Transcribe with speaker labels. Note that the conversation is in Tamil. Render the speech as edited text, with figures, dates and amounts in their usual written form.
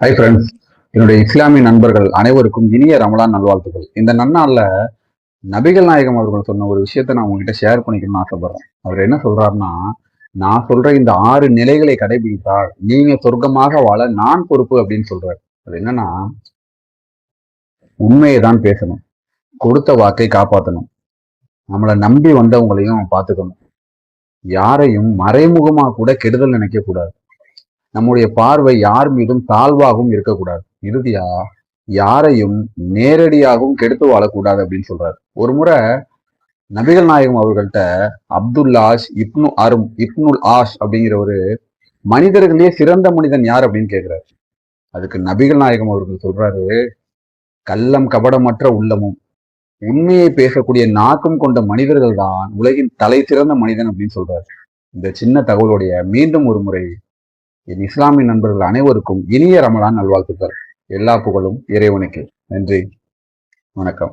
Speaker 1: ஹை ஃப்ரெண்ட்ஸ், என்னுடைய இஸ்லாமிய நண்பர்கள் அனைவருக்கும் இனிய ரமலான் நல்வாழ்த்துக்கள். இந்த நன்னாள்ல நபிகள் நாயகம் அவர்கள் சொன்ன ஒரு விஷயத்த நான் உங்ககிட்ட ஷேர் பண்ணிக்கணும்னு ஆசைப்படுறேன். அவர் என்ன சொல்றாருன்னா, நான் சொல்ற இந்த 6 நிலைகளை கடைபிடித்தால் நீங்க சொர்க்கமாக வாழ நான் பொறுப்பு அப்படின்னு சொல்றாரு. அது என்னன்னா, உண்மையை தான் பேசணும், கொடுத்த வாக்கை காப்பாற்றணும், நம்மளை நம்பி வந்தவங்களையும் பார்த்துக்கணும், யாரையும் மறைமுகமா கூட கெடுதல் நினைக்க கூடாது, நம்முடைய பார்வை யார் மீதும் தாழ்வாகவும் இருக்கக்கூடாது, இறுதியா யாரையும் நேரடியாகவும் கெடுத்து வாழக்கூடாது அப்படின்னு சொல்றாரு. ஒரு முறை நபிகள் நாயகம் அவர்கள்ட்ட அப்துல்லாஷ் இப்னுல் ஆஷ் அப்படிங்கிற ஒரு மனிதர்களே சிறந்த மனிதன் யார் அப்படின்னு கேட்கிறாரு. அதுக்கு நபிகள் நாயகம் அவர்கள் சொல்றாரு, கள்ளம் கபடமற்ற உள்ளமும் உண்மையை பேசக்கூடிய நாக்கும் கொண்ட மனிதர்கள் தான் உலகின் தலை சிறந்த மனிதன் அப்படின்னு சொல்றாரு. இந்த சின்ன தகவலுடைய மீண்டும் ஒரு முறை என் இஸ்லாமிய நண்பர்கள் அனைவருக்கும் இனிய ரமலான் நல்வாழ்த்துக்கள். எல்லா புகழும் இறைவனுக்கு. நன்றி, வணக்கம்.